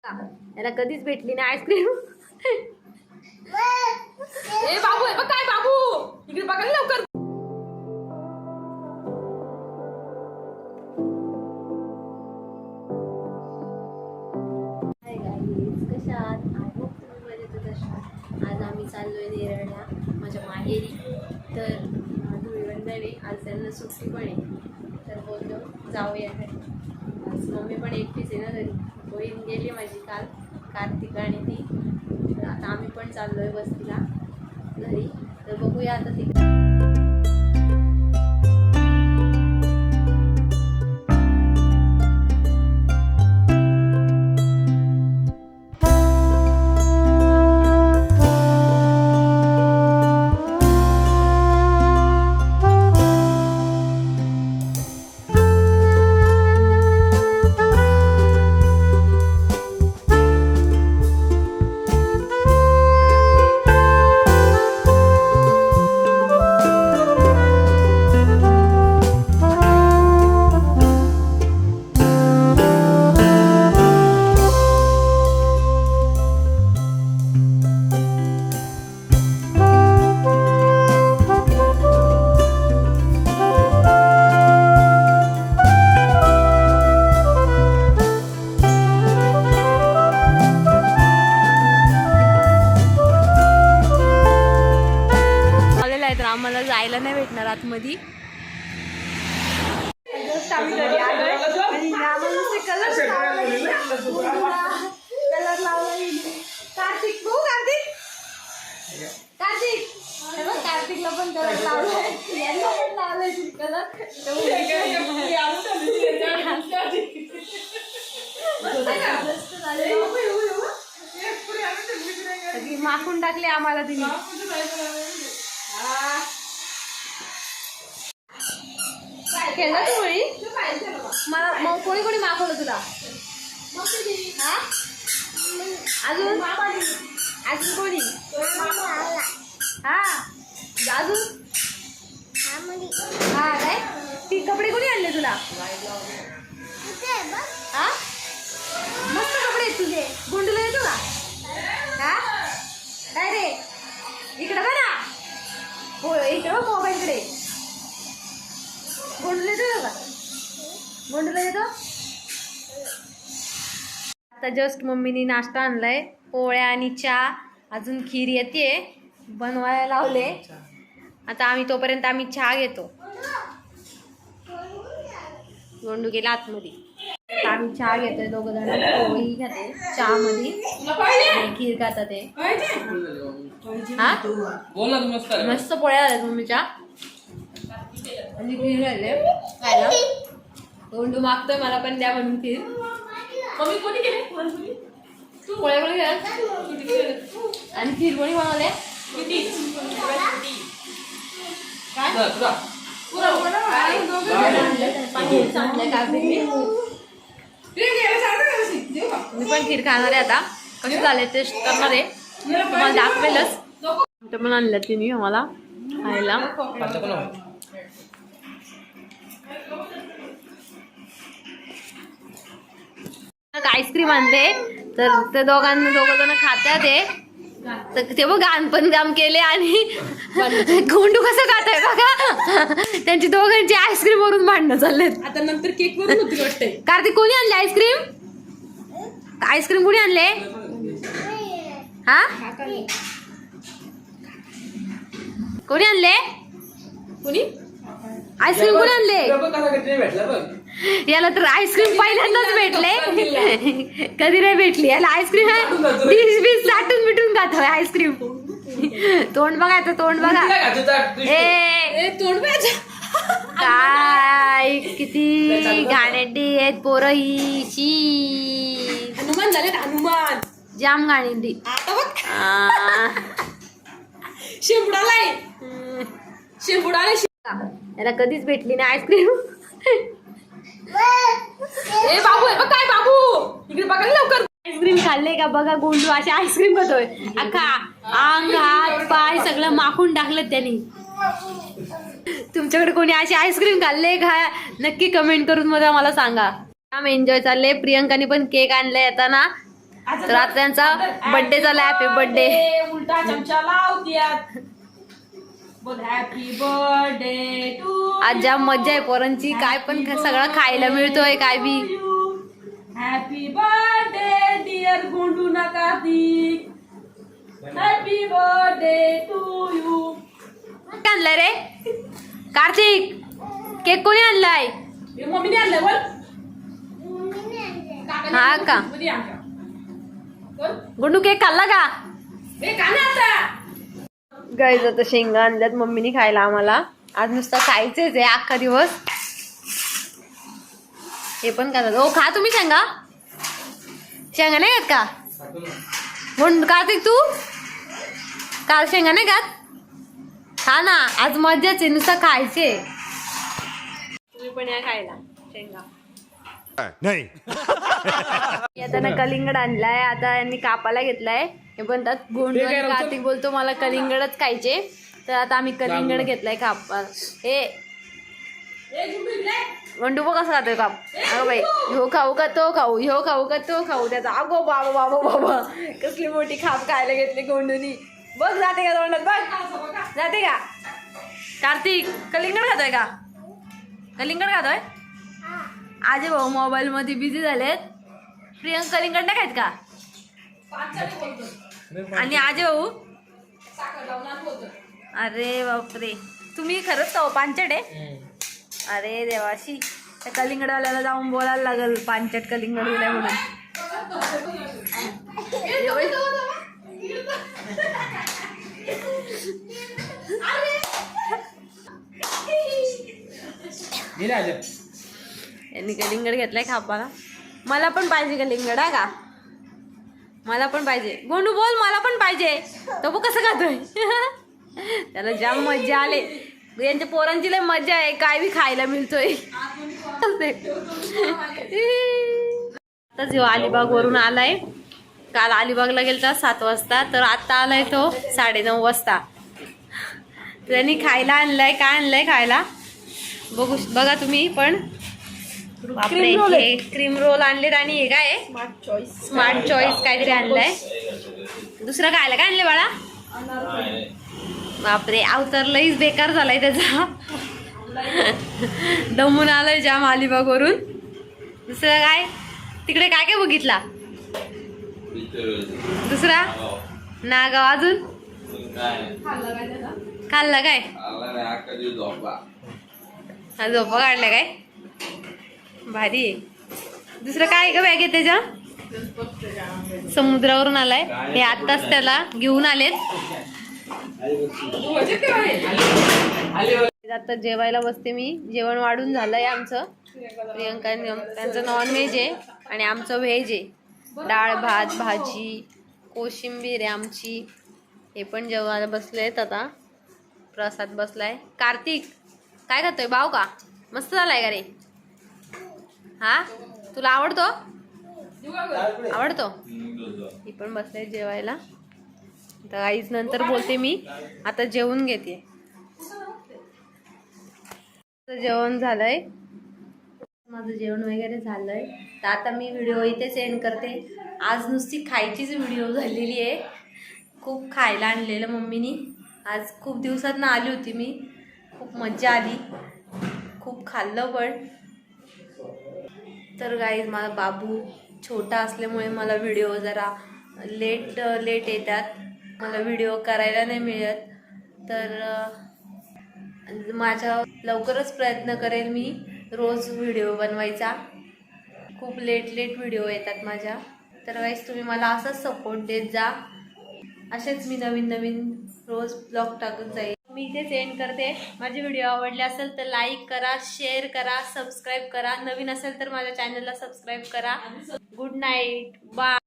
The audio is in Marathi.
याला कधीच भेटली नाही आईस्क्रीम. ए बाबू आहे बघ काय बाबू इकडे बघा लवकर. हाय गाईज, कशा आहात? आय होप तुम्ही मजेतच असाल. आज आम्ही चाललोय नेरळला माझ्या माहेरी. तर धुळीवंदन आहे आज, त्यांना सुट्टी पण आहे. तर बोललो जाऊया घरी. आज मम्मी पण एकटीच आहे ना घरी. बहीण गेली माझी काल, कार्तिक आणि ती. तर आता आम्ही पण चाललोय वस्तीला घरी. तर बघूया आता तिकडे. तर आम्हाला जायला नाही भेटणार आतमध्ये. कार्तिक बघू कार्तिक कार्तिक कार्तिकला पण कलर लावलाय, यांना पण लावलाय कलर. माखून टाकले आम्हाला तिने. खेळला तू होळी? मला मग कोणी कोणी मागवलं तुला? हा अजून अजून कोणी? हा अजून हा काय ती कपडे कोणी आणले तुला? हा मस्त कपडे आहेत तुझे. गुंडूला येतो का? हा काय रे इकडं बघा. हो इकडं मोबाईलकडे. गोंडूला येतो का? गोंडूला येतो. आता जस्ट मम्मीनी नाश्ता आणलाय, पोळ्या आणि चहा. अजून खीर येते बनवायला लावले. आता आम्ही तोपर्यंत आम्ही चहा घेतो. गोंडू गेला आतमध्ये. आम्ही चहा घेतोय दोघं जण. पोळी खाते चहा मध्ये, खीर खातात ते. हा मस्त पोळ्या झाल्या मम्मीच्या आणि खीर राहिले खायला. गोंडू मागतोय मला पण द्या म्हणून खीर. मम्मी कोणी केले पोळ्या? कोणी केल्या आणि खीर कोणी बनवले? मी पण खीर खाणार आहे आता. कशी झाले टेस्ट करणार आहे तुम्हाला दाखवेलच. पण आणलं तिने आम्हाला खायला. आईस्क्रीम आणले तर ते दोघं जण खात्यात ते. तर ते बघ गाण पण काम केले आणि गोंडू कसं खात आहे बघा. त्यांची दोघांची आईस्क्रीम वरून भांडणं चाललेत. आता नंतर केक वरून होती वाटते. कार्तिक कोणी आणले आईस्क्रीम? आईस्क्रीम कोणी आणले? हा कोणी आणले? कोणी आईस्क्रीम कोणी आणले? याला तर आईस्क्रीम पहिल्यांदाच भेटले, कधी नाही भेटली याला आईस्क्रीम. बीस साठून मिटून खात आईस्क्रीम. तोंड बघायचं, तोंड बघा. ए तोंड बघायचं काय किती घाणेरडी आहेत पोरं ही. शी हनुमान झालेत हनुमान. जाम घाणेरडी. आता बघ शिंबुडालाय शिंबुडाला. याला कधीच भेटली नाही आईस्क्रीम. ए बाबू आहे बघ काय बाबू इकडे बघा लवकर. आईस्क्रीम खाल्ले का बघा. गोंडू अशी आईस्क्रीम खातोय. अख्खा अंग हात पाय सगळं माखून टाकलं त्यांनी. तुमच्याकडे कोणी अशी आईस्क्रीम खाल्ले का नक्की कमेंट करून मला सांगा. एन्जॉय चालले. प्रियंकाने पण केक आणलाय येताना. तर आता त्यांचा बर्थडे झाला. Happy birthday. उलटा चमचा लावत्यात. बोल हॅपी बर्थडे टू. आज जाम मज्जा आहे पोरांची. काय पण सगळं खायला मिळतोय काय बी. हॅपी बर्थडे डिअर गोंडू नकातिक. Happy birthday to you. काय आणलंय रे कार्तिक? केक कोणी आणलाय? मम्मीने आणलंय बोल. हा का? गुंडू केक खाल्ला का? गाईज आता शेंगा आणल्यात मम्मीने खायला आम्हाला. आज नुसतं खायचंच आहे अख्खा दिवस. हे पण खातात. ओ खा तुम्ही शेंगा. शेंगा नाही खात का? म्हणून कार्तिक तू काल शेंगा नाही खात? खा ना, आज मजाच आहे, नुसतं खायचे. तुम्ही पण या खायला शेंगा. नाही. आता ना कलिंगड आणलाय. आता यांनी कापाला घेतलाय. हे पण त्यात गोंडू आणि कार्तिक बोलतो मला कलिंगडच खायचे. तर आता आम्ही कलिंगड घेतलाय कापा. हे गोंडू बघ कसं खातोय काप. अगं बाई ह्यो खाऊ का तो खाऊ, ह्यो खाऊ का तो खाऊ. त्याचा अगो बाबा बाबा बाबा कसली मोठी खाप खायला घेतली गोंडूनी. बघ जाते का तोंडात? बघ जाते का? कार्तिक कलिंगड खातोय का? कलिंगड खातोय? आजे भाऊ मोबाईल मध्ये बिझी झालेत. प्रियंका कलिंगड नाही खायत का? आणि आजे भाऊ अरे बापरे तुम्ही खरंच का पांचट आहे? अरे देवाशी त्या कलिंगडवाल्याला जाऊन बोलायला लागल पांचट कलिंगड दिलाय म्हणून. यांनी कलिंगड घेतलाय खापाला. मला पण पाहिजे कलिंगड. हा का? मला पण पाहिजे. गोंडू बोल मला पण पाहिजे. तो बघ कसं खातोय. त्याला जाम मज्जा आले. यांच्या पोरांची लय मज्जा आहे. काय बी खायला मिळतोय. आता जेव्हा अलिबाग वरून आलाय. काल अलिबागला गेलता 7 वाजता. तर आता आलाय तो 9:30 वाजता. त्यांनी खायला आणलाय. काय आणलंय खायला बघा तुम्ही पण. बापरे हे क्रीम रोल आणलेत. आणि हे काय स्मार्ट चॉईस काहीतरी आणलंय. दुसरं खायला काय आणलंय बाळा? बापरे अवतार लईच बेकार झालाय त्याचा. दमून आलाय जाम अलिबाग वरून. दुसरं काय तिकडे काय काय बघितला? दुसरा नागाव. अजून खाल्ला काय? झोपा काढल्या काय? भारी आहे. दुसरं काय का बॅग आहे त्याच्या? समुद्रावरून आलाय. हे आत्ताच त्याला घेऊन आलेत. आता जेवायला बसते मी. जेवण वाढून झालंय आमचं. प्रियंका त्यांचं नॉनव्हेज आहे आणि आमचं व्हेज आहे. डाळ भात भाजी कोशिंबीर आहे आमची. हे पण जेवायला बसलेत. आता प्रसाद बसलाय. कार्तिक काय खातोय? बाव का मस्त झालाय का रे? हा तुला आवडतो? आवडतो. ही पण बसले जेवायला. तर आईच नंतर बोलते मी. आता जेवून घेते. जेवण झालंय. माझं जेवण वगैरे झालंय. तर आता मी व्हिडिओ इथेच एंड करते. आज नुसती खायचीच व्हिडिओ झालेली आहे. खूप खायला आणलेलं मम्मीनी. आज खूप दिवसातनं आली होती मी. खूप मज्जा आली. खूप खाल्लं पण. तर गाईज माझा बाबू छोटा असल्यामुळे मला व्हिडिओ जरा लेट येतात. मला व्हिडिओ करायला नाही मिळत. तर माझ्या लवकरच प्रयत्न करेल मी रोज व्हिडिओ बनवायचा. खूप लेट व्हिडिओ येतात माझ्या. तर गाईज तुम्ही मला असंच सपोर्ट देत जा. असेच मी नवीन रोज ब्लॉग टाकत जाईल. मी इथेच एंड करते. माझे व्हिडिओ आवडले असेल तर लाईक करा, शेअर करा, सबस्क्राईब करा. नवीन असेल तर माझ्या चॅनलला सबस्क्राईब करा. Good night. बाय.